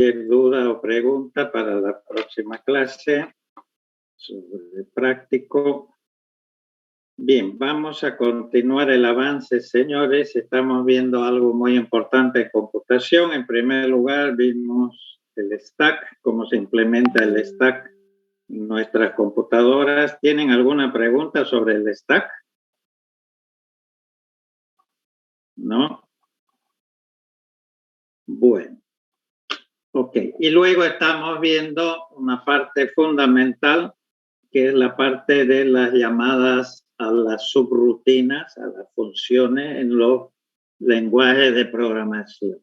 Cualquier duda o pregunta para la próxima clase sobre el práctico. Bien, vamos a continuar el avance, señores. Estamos viendo algo muy importante en computación. En primer lugar, vimos el stack, cómo se implementa el stack en nuestras computadoras. ¿Tienen alguna pregunta sobre el stack? ¿No? Bueno. Ok, y luego estamos viendo una parte fundamental, que es la parte de las llamadas a las subrutinas, a las funciones en los lenguajes de programación.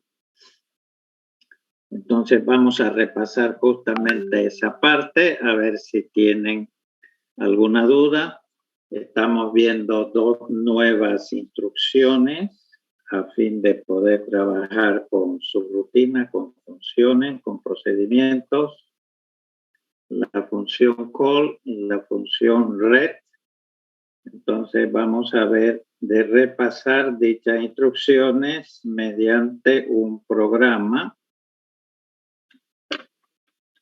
Entonces vamos a repasar justamente esa parte, a ver si tienen alguna duda. Estamos viendo dos nuevas instrucciones a fin de poder trabajar con subrutinas, con funciones, con procedimientos. La función call y la función read. Entonces vamos a ver de repasar dichas instrucciones mediante un programa.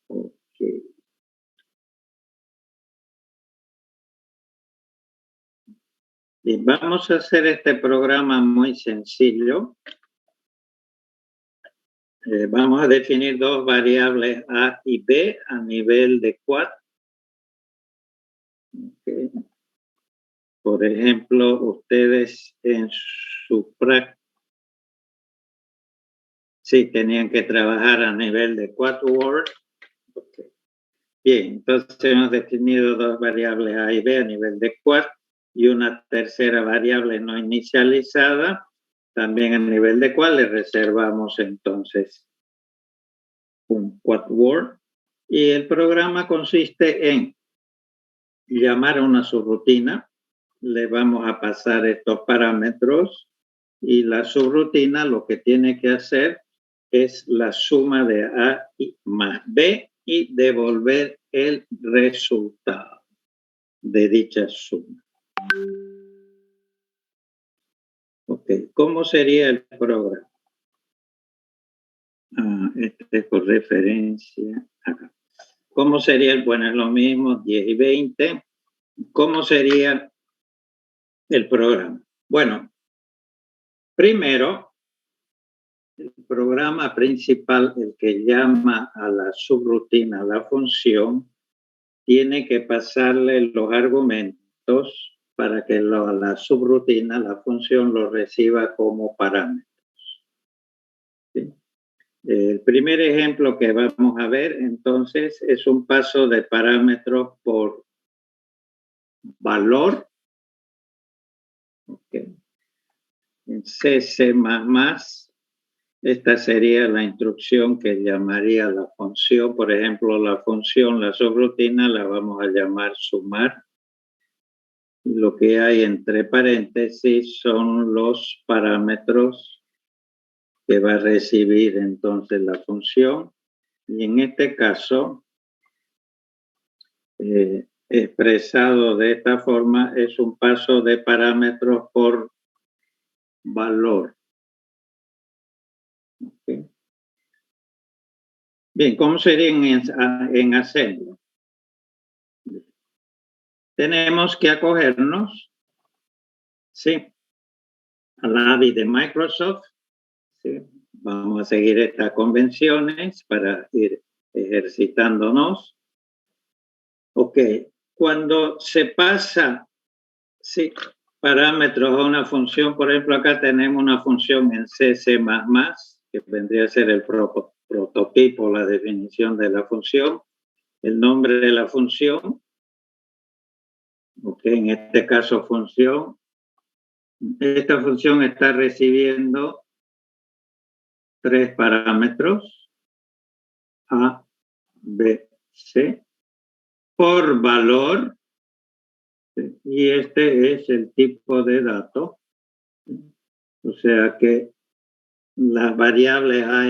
Okay. Bien, vamos a hacer este programa muy sencillo. Vamos a definir dos variables A y B a nivel de quad. Okay. Por ejemplo, ustedes en su práctica, sí, tenían que trabajar a nivel de quad word. Okay. Bien, entonces hemos definido dos variables A y B a nivel de quad y una tercera variable no inicializada, también a nivel de quad. Le reservamos entonces un quad word. Y el programa consiste en llamar a una subrutina. Le vamos a pasar estos parámetros y la subrutina lo que tiene que hacer es la suma de A más B y devolver el resultado de dicha suma. Ok, ¿cómo sería el programa? Este es por referencia acá. ¿Cómo sería? Bueno, es lo mismo, 10 y 20. ¿Cómo sería el programa? Bueno, primero, el programa principal, el que llama a la subrutina, a la función, tiene que pasarle los argumentos para que la subrutina, la función, lo reciba como parámetros. ¿Sí? El primer ejemplo que vamos a ver, entonces, es un paso de parámetros por valor. Okay. En C++, esta sería la instrucción que llamaría la función. Por ejemplo, la función, la subrutina, la vamos a llamar sumar. Lo que hay entre paréntesis son los parámetros que va a recibir entonces la función. Y en este caso, expresado de esta forma, es un paso de parámetros por valor. Okay. Bien, ¿cómo sería en Assembly? Tenemos que acogernos, ¿sí?, a la API de Microsoft. ¿Sí? Vamos a seguir estas convenciones para ir ejercitándonos. Ok, cuando se pasa, sí, parámetros a una función, por ejemplo, acá tenemos una función en C++, que vendría a ser el prototipo, la definición de la función, el nombre de la función, ok, en este caso función. Esta función está recibiendo tres parámetros, A, B, C, por valor, y este es el tipo de dato. O sea que las variables A,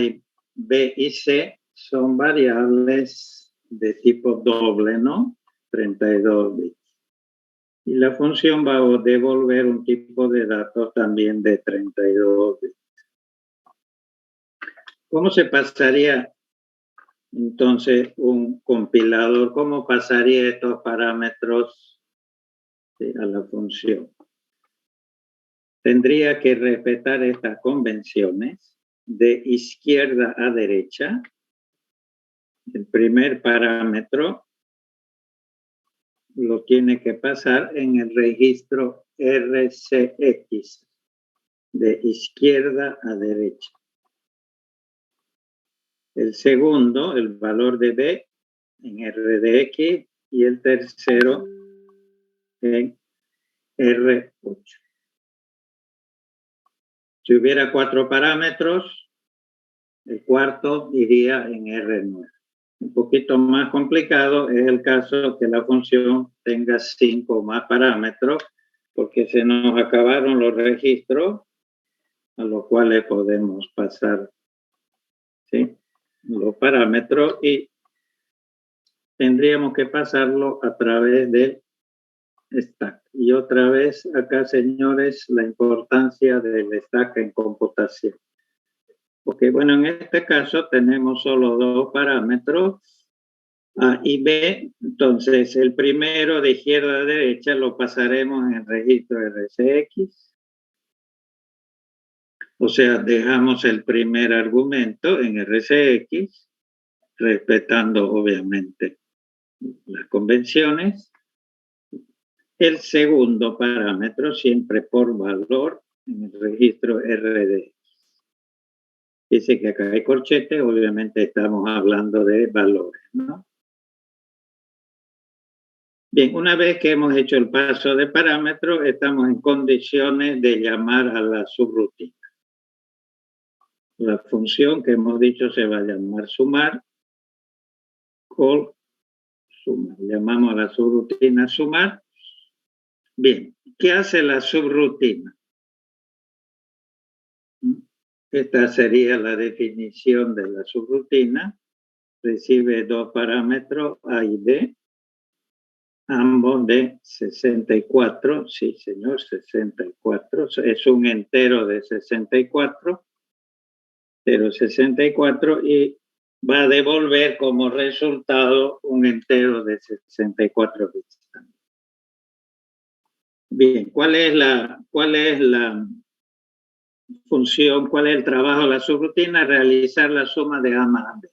B y C son variables de tipo doble, ¿no? 32 bits. Y la función va a devolver un tipo de datos también de 32 bits. ¿Cómo se pasaría Entonces, un compilador, ¿cómo pasaría estos parámetros a la función? Tendría que respetar estas convenciones de izquierda a derecha. El primer parámetro lo tiene que pasar en el registro RCX, de izquierda a derecha. El segundo, el valor de B, en RDX, y el tercero en R8. Si hubiera 4 parámetros, el cuarto iría en R9. Un poquito más complicado es el caso que la función tenga 5 más parámetros, porque se nos acabaron los registros a los cuales podemos pasar, ¿sí?, los parámetros, y tendríamos que pasarlo a través del stack. Y otra vez acá, señores, la importancia del stack en computación. Porque, bueno, en este caso tenemos solo 2 parámetros, A y B. Entonces, el primero de izquierda a derecha lo pasaremos en el registro RCX. O sea, dejamos el primer argumento en RCX, respetando obviamente las convenciones. El segundo parámetro siempre por valor en el registro RDX. Dice que acá hay corchetes, obviamente estamos hablando de valores, ¿no? Bien, una vez que hemos hecho el paso de parámetros, estamos en condiciones de llamar a la subrutina. La función que hemos dicho se va a llamar sumar, call sumar. Llamamos a la subrutina sumar. Bien, ¿qué hace la subrutina? Esta sería la definición de la subrutina. Recibe 2 parámetros A y B, ambos de 64. Sí, señor, 64. Es un entero de 64, pero 64, y va a devolver como resultado un entero de 64 bits. Bien, ¿cuál es la función, cuál es el trabajo de la subrutina? Realizar la suma de A más B.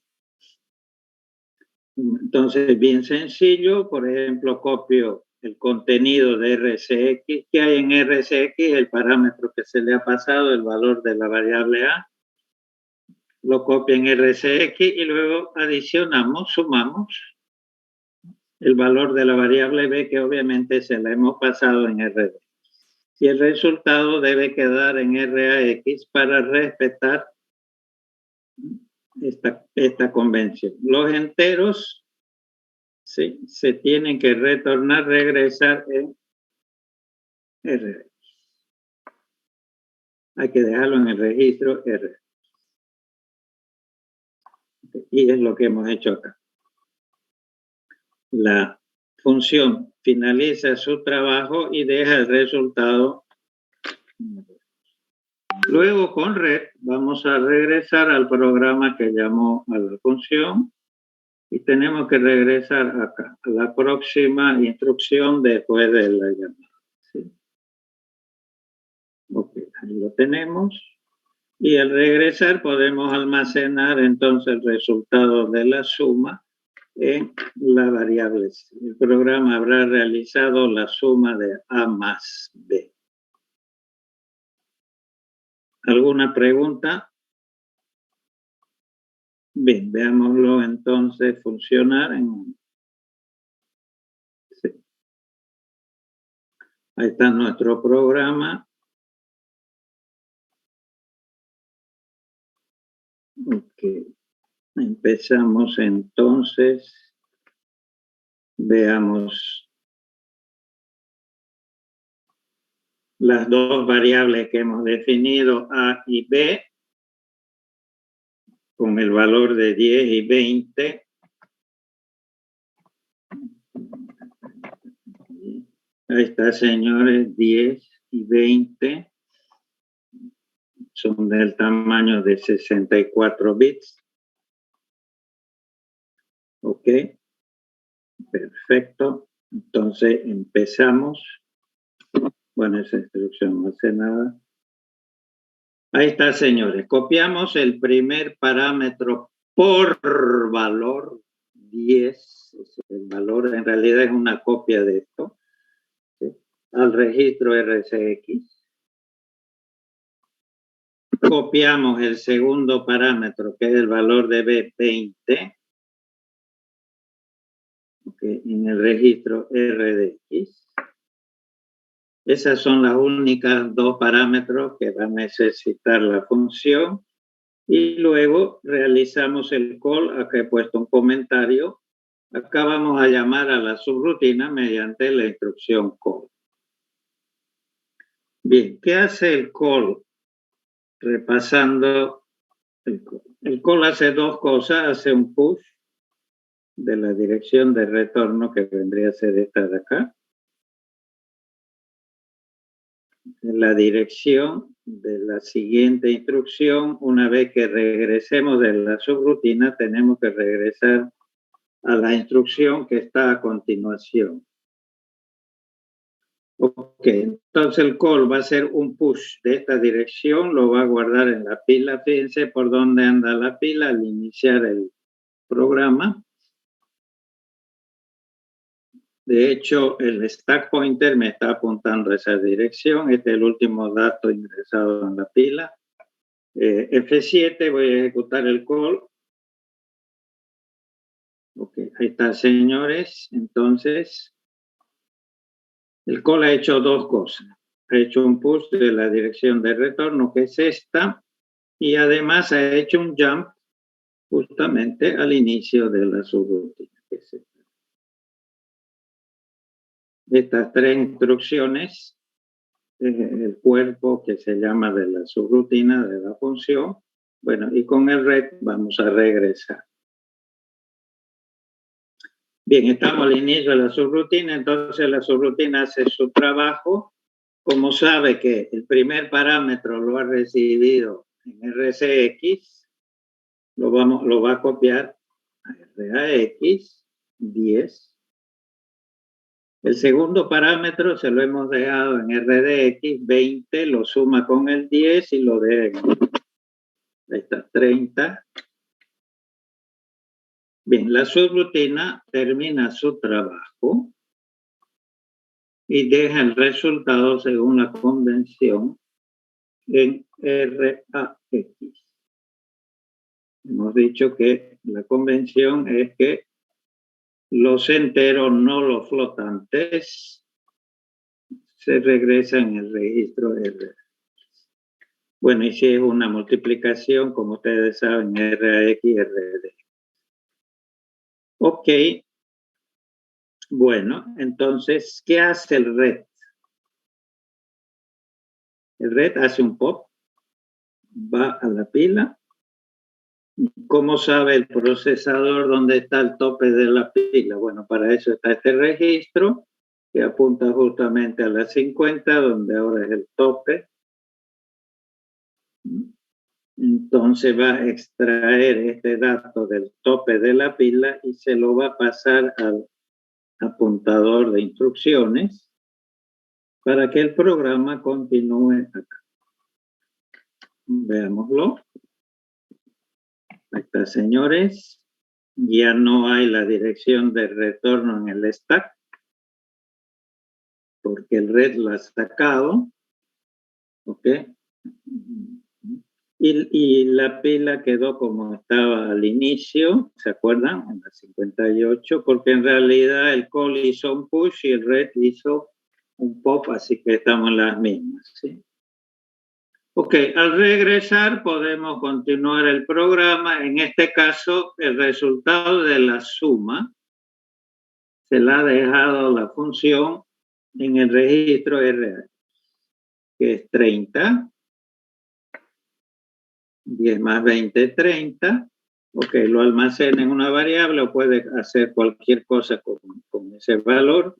Entonces, bien sencillo, por ejemplo, copio el contenido de RCX. ¿Qué hay en RCX? El parámetro que se le ha pasado, el valor de la variable A. Lo copio en RCX y luego adicionamos, sumamos el valor de la variable B, que obviamente se la hemos pasado en RD. Y el resultado debe quedar en RAX para respetar esta convención. Los enteros, ¿sí?, se tienen que retornar, regresar en RAX. Hay que dejarlo en el registro RAX. Y es lo que hemos hecho acá. La función finaliza su trabajo y deja el resultado. Luego, con red, vamos a regresar al programa que llamó a la función y tenemos que regresar acá, a la próxima instrucción después de la llamada. ¿Sí? Ok, ahí lo tenemos. Y al regresar podemos almacenar entonces el resultado de la suma en la variable. El programa habrá realizado la suma de A más B. ¿Alguna pregunta? Bien, veámoslo entonces funcionar. Sí. Ahí está nuestro programa. Ok. Empezamos entonces. Veamos las 2 variables que hemos definido, A y B, con el valor de 10 y 20. Ahí está, señores, 10 y 20. Son del tamaño de 64 bits. Ok, perfecto. Entonces empezamos. Bueno, esa instrucción no hace nada. Ahí está, señores. Copiamos el primer parámetro por valor 10. El valor en realidad es una copia de esto, ¿sí? Al registro RCX. Copiamos el segundo parámetro, que es el valor de B20, okay, en el registro RDX. Esas son las únicas dos parámetros que va a necesitar la función. Y luego realizamos el call. Acá he puesto un comentario. Acá vamos a llamar a la subrutina mediante la instrucción call. Bien, ¿qué hace el call? Repasando el call. El call hace dos cosas. Hace un push de la dirección de retorno, que vendría a ser esta de acá. La dirección de la siguiente instrucción. Una vez que regresemos de la subrutina, tenemos que regresar a la instrucción que está a continuación. Ok, entonces el call va a ser un push de esta dirección, lo va a guardar en la pila. Fíjense por dónde anda la pila al iniciar el programa. De hecho, el stack pointer me está apuntando a esa dirección. Este es el último dato ingresado en la pila. F7, voy a ejecutar el call. Ok, ahí está, señores. Entonces, el call ha hecho dos cosas. Ha hecho un push de la dirección de retorno, que es esta, y además ha hecho un jump justamente al inicio de la subrutina. Estas tres instrucciones, el cuerpo que se llama de la subrutina de la función. Bueno, y con el red vamos a regresar. Bien, estamos al inicio de la subrutina, entonces la subrutina hace su trabajo. Como sabe que el primer parámetro lo ha recibido en RCX, lo va a copiar a RAX 10. El segundo parámetro se lo hemos dejado en RDX 20, lo suma con el 10 y lo deja en ahí está, 30. Bien, la subrutina termina su trabajo y deja el resultado según la convención en RAX. Hemos dicho que la convención es que los enteros, no los flotantes, se regresan en el registro RAX. Bueno, y si es una multiplicación, como ustedes saben, RAX y RD. Ok. Bueno, entonces, ¿qué hace el red? El red hace un pop, va a la pila. ¿Cómo sabe el procesador dónde está el tope de la pila? Bueno, para eso está este registro que apunta justamente a la 50, donde ahora es el tope. Entonces va a extraer este dato del tope de la pila y se lo va a pasar al apuntador de instrucciones para que el programa continúe acá. Veámoslo. Ahí está, señores. Ya no hay la dirección de retorno en el stack porque el red lo ha sacado. ¿Ok? Y la pila quedó como estaba al inicio, ¿se acuerdan? En la 58, porque en realidad el call hizo un push y el red hizo un pop, así que estamos en las mismas, ¿sí? Ok, al regresar podemos continuar el programa. En este caso, el resultado de la suma se la ha dejado la función en el registro RA, que es 30. 10 más 20, 30. Ok, lo almacena en una variable o puede hacer cualquier cosa con ese valor.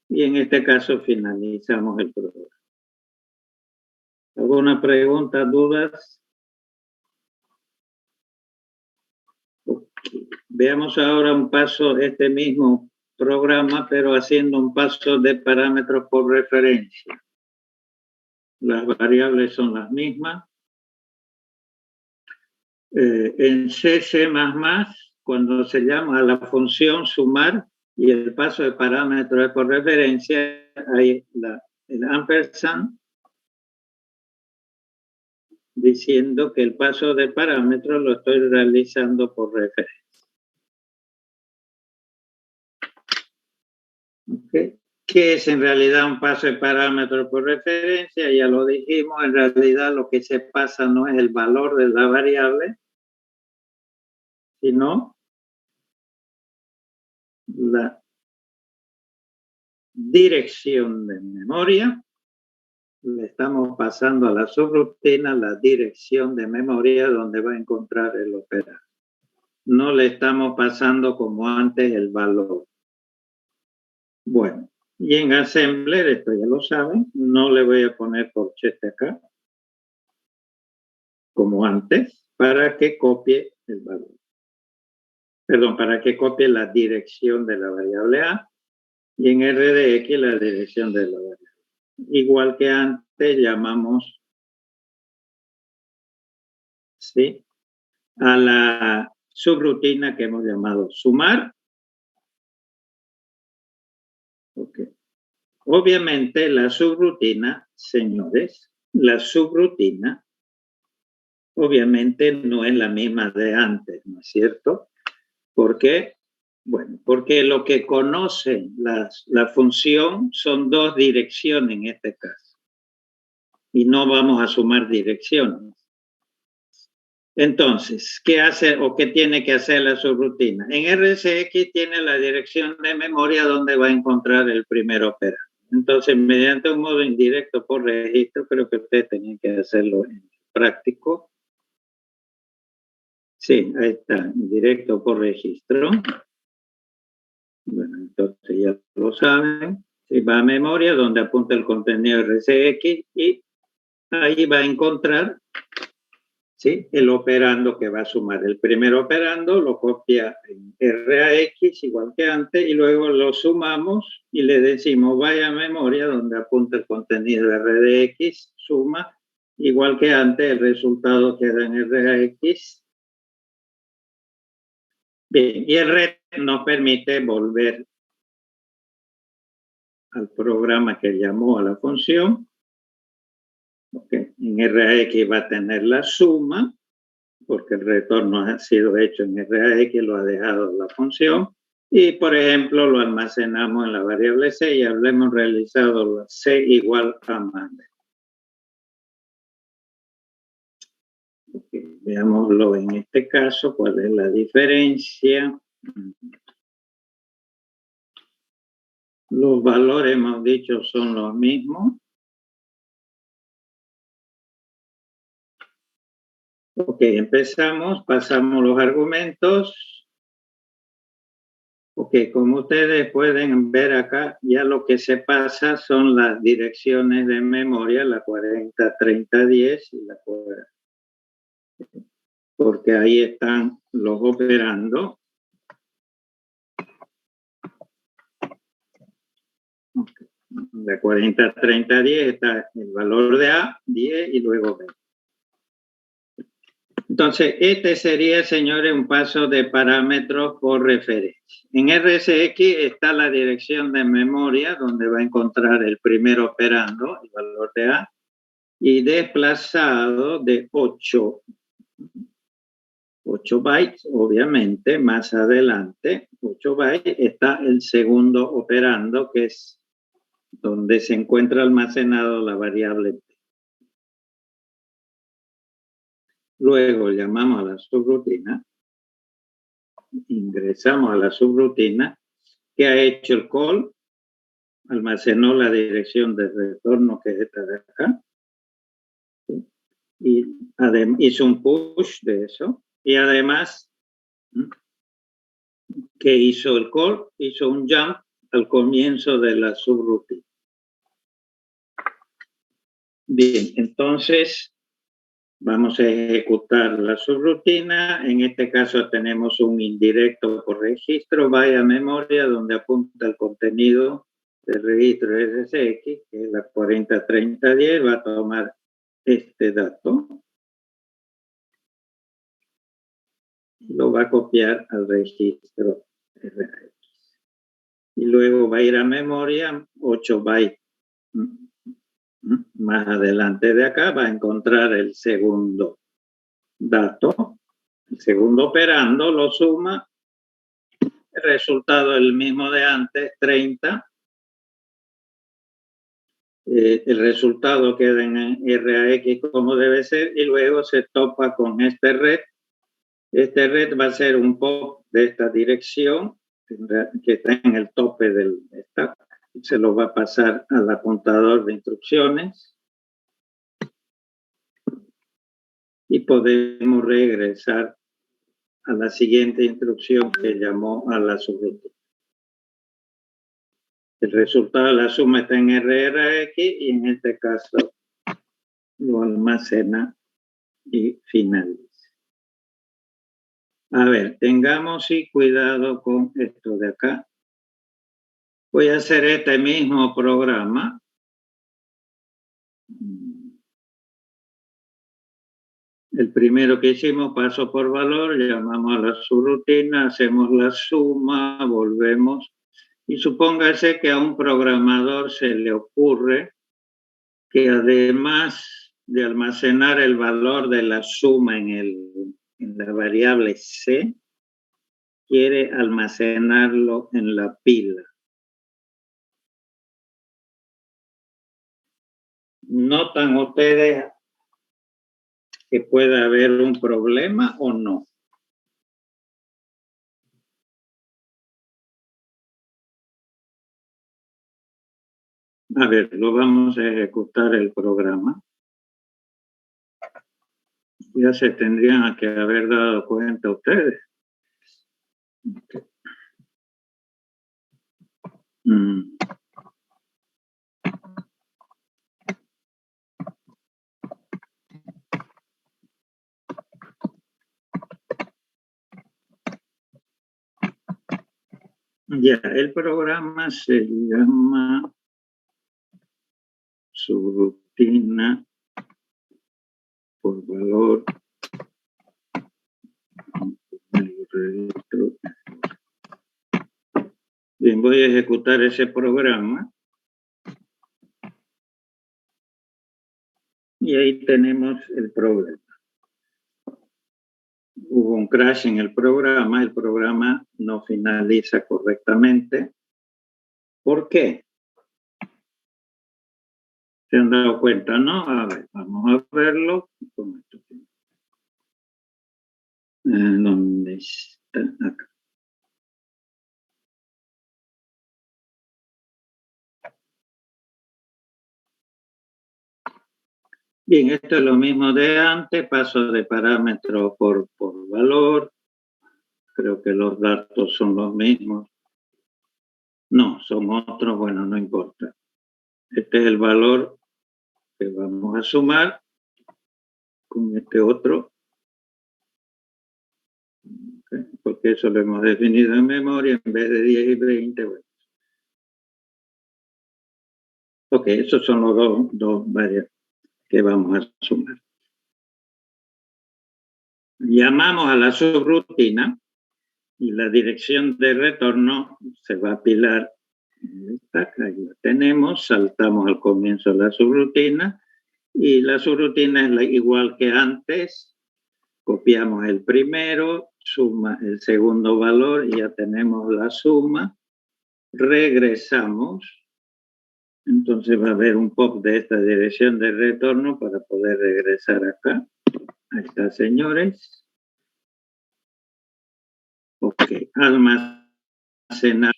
Y en este caso finalizamos el programa. ¿Alguna pregunta, dudas? Okay. Veamos ahora un paso, este mismo programa, pero haciendo un paso de parámetros por referencia. Las variables son las mismas. En C++, cuando se llama a la función sumar y el paso de parámetros por referencia, hay el ampersand diciendo que el paso de parámetros lo estoy realizando por referencia. ¿Okay? ¿Qué es en realidad un paso de parámetros por referencia? Ya lo dijimos, en realidad lo que se pasa no es el valor de la variable, sino la dirección de memoria. Le estamos pasando a la subrutina la dirección de memoria donde va a encontrar el operador. No le estamos pasando como antes el valor. Bueno, y en Assembler, esto ya lo saben, no le voy a poner corchete acá, como antes, para que copie el valor. Perdón, para que copie la dirección de la variable A, y en RDX la dirección de la variable. Igual que antes llamamos, ¿sí?, a la subrutina que hemos llamado sumar. Okay. Obviamente la subrutina, señores, la subrutina obviamente no es la misma de antes, ¿no es cierto? ¿Por qué? Bueno, porque lo que conoce la función son dos direcciones en este caso. Y no vamos a sumar direcciones. Entonces, ¿qué hace o qué tiene que hacer la subrutina? En RCX tiene la dirección de memoria donde va a encontrar el primer operando. Entonces, mediante un modo indirecto por registro, creo que ustedes tenían que hacerlo en práctico. Sí, ahí está, indirecto por registro. Bueno, entonces ya lo saben. Si va a memoria, donde apunta el contenido RCX y ahí va a encontrar, ¿sí?, el operando que va a sumar. El primer operando lo copia en RAX igual que antes y luego lo sumamos y le decimos vaya a memoria donde apunta el contenido de RDX, suma, igual que antes el resultado queda en RAX. Bien, y el ret nos permite volver al programa que llamó a la función. Okay. En RAX va a tener la suma, porque el retorno ha sido hecho en RAX, lo ha dejado la función, y por ejemplo lo almacenamos en la variable C y habremos realizado la C igual a más B. Okay. Veámoslo en este caso, cuál es la diferencia. Los valores, hemos dicho, son los mismos. Ok, empezamos, pasamos los argumentos. Ok, como ustedes pueden ver acá, ya lo que se pasa son las direcciones de memoria, la 40, 30, 10 y la 40. Porque ahí están los operandos. Okay. De 40, 30, 10 está el valor de A, 10 y luego B. Entonces, este sería, señores, un paso de parámetros por referencia. En RCX está la dirección de memoria, donde va a encontrar el primer operando, el valor de A, y desplazado de 8 bytes, obviamente, más adelante, 8 bytes, está el segundo operando, que es donde se encuentra almacenado la variable T. Luego llamamos a la subrutina, ingresamos a la subrutina, que ha hecho el call, almacenó la dirección de retorno, que es esta de acá, y hizo un push de eso, y además que hizo el call, hizo un jump al comienzo de la subrutina. Bien, entonces Vamos a ejecutar la subrutina. En este caso tenemos un indirecto por registro. Vaya a memoria donde apunta el contenido del registro SSX, que es la 403010. Va a tomar este dato. Lo va a copiar al registro RAX. Y luego va a ir a memoria 8 bytes. Más adelante de acá va a encontrar el segundo dato. El segundo operando lo suma. El resultado es el mismo de antes, 30. El resultado queda en RAX como debe ser y luego se topa con este red. Este red va a ser un pop de esta dirección que está en el tope del stack. Se lo va a pasar al apuntador de instrucciones y podemos regresar a la siguiente instrucción que llamó a la subrutina. El resultado de la suma está en RRX y en este caso lo almacena y finaliza. A ver, tengamos y cuidado con esto de acá. Voy a hacer este mismo programa. El primero que hicimos, paso por valor, llamamos a la subrutina, hacemos la suma, volvemos. Y supóngase que a un programador se le ocurre que además de almacenar el valor de la suma en la variable C, quiere almacenarlo en la pila. ¿Notan ustedes que puede haber un problema o no? A ver, lo vamos a ejecutar el programa. Ya se tendrían que haber dado cuenta ustedes. Ya, el programa se llama subrutina por valor. Bien, voy a ejecutar ese programa. Y ahí tenemos el problema. Hubo un crash en el programa no finaliza correctamente. ¿Por qué? ¿Se han dado cuenta, no? A ver, vamos a verlo. ¿Dónde está? Acá. Bien, esto es lo mismo de antes, paso de parámetro por valor. Creo que los datos son los mismos. No, son otros, bueno, no importa. Este es el valor que vamos a sumar con este otro. ¿Okay? Porque eso lo hemos definido en memoria en vez de 10 y 20. Bueno. Ok, esos son los dos variables que vamos a sumar. Llamamos a la subrutina y la dirección de retorno se va a apilar en esta, ahí la tenemos, saltamos al comienzo de la subrutina y la subrutina es igual que antes, copiamos el primero, suma el segundo valor y ya tenemos la suma, regresamos, entonces va a haber un pop de esta dirección de retorno para poder regresar acá. Ahí está, señores. Ok, almacenar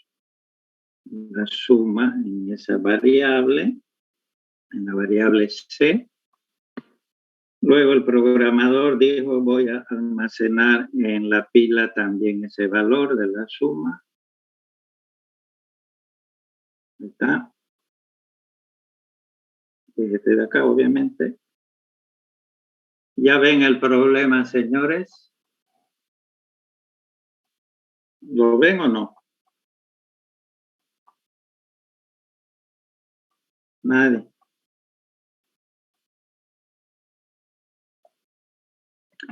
la suma en esa variable, en la variable C. Luego el programador dijo, voy a almacenar en la pila también ese valor de la suma. Ahí está. Este de acá, obviamente. ¿Ya ven el problema, señores? ¿Lo ven o no? Nadie.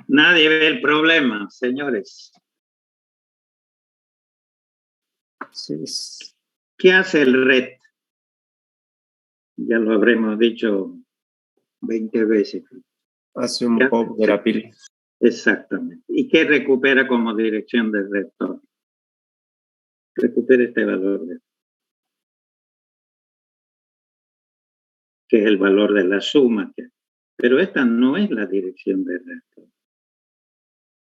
Nadie ve el problema, señores. Sí. ¿Qué hace el red? Ya lo habremos dicho 20 veces. Hace un pop de la pila. Exactamente. ¿Y qué recupera como dirección del retorno? Recupera este valor, que es el valor de la suma. Pero esta no es la dirección del retorno.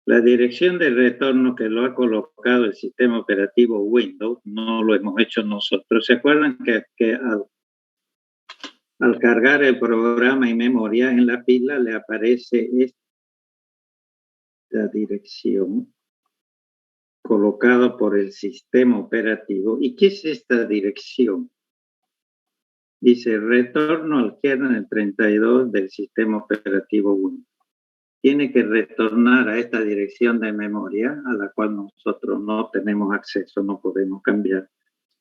La dirección de retorno que lo ha colocado el sistema operativo Windows, no lo hemos hecho nosotros. ¿Se acuerdan que al cargar el programa y memoria en la pila le aparece esta dirección colocada por el sistema operativo? ¿Y qué es esta dirección? Dice retorno al kernel 32 del sistema operativo Windows. Tiene que retornar a esta dirección de memoria a la cual nosotros no tenemos acceso, no podemos cambiar,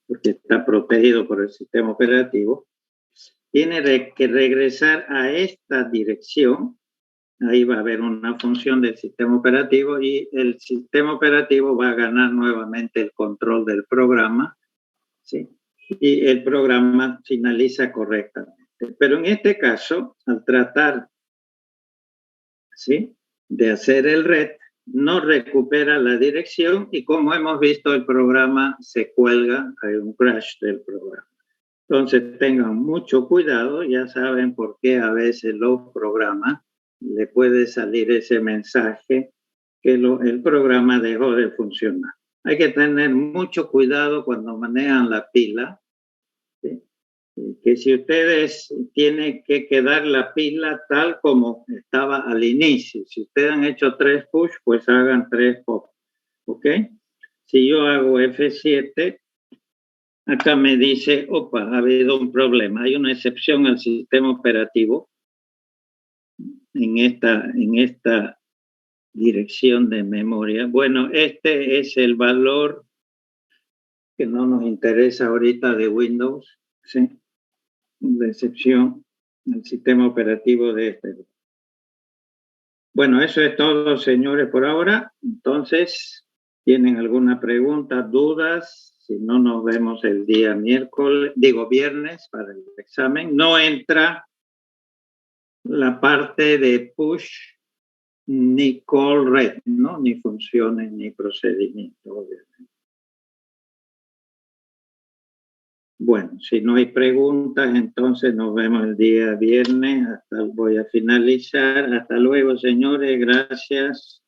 porque está protegido por el sistema operativo. Tiene que regresar a esta dirección. Ahí va a haber una función del sistema operativo y el sistema operativo va a ganar nuevamente el control del programa, ¿sí? Y el programa finaliza correctamente. Pero en este caso, al tratar, ¿sí?, de hacer el red, no recupera la dirección y como hemos visto el programa se cuelga, hay un crash del programa. Entonces tengan mucho cuidado, ya saben por qué a veces los programas le puede salir ese mensaje que el programa dejó de funcionar. Hay que tener mucho cuidado cuando manejan la pila, ¿sí? Que si ustedes tienen que quedar la pila tal como estaba al inicio. Si ustedes han hecho 3 push, pues hagan 3 pop. ¿Ok? Si yo hago F7, acá me dice, opa, ha habido un problema. Hay una excepción al sistema operativo en esta dirección de memoria. Bueno, este es el valor que no nos interesa ahorita de Windows, ¿sí? La excepción al sistema operativo de este. Bueno, eso es todo, señores, por ahora. Entonces, ¿tienen alguna pregunta, dudas? Si no, nos vemos el día viernes para el examen. No entra la parte de push ni call red, ¿no? Ni funciones ni procedimientos, obviamente. Bueno, si no hay preguntas, entonces nos vemos el día viernes. Voy a finalizar. Hasta luego, señores. Gracias.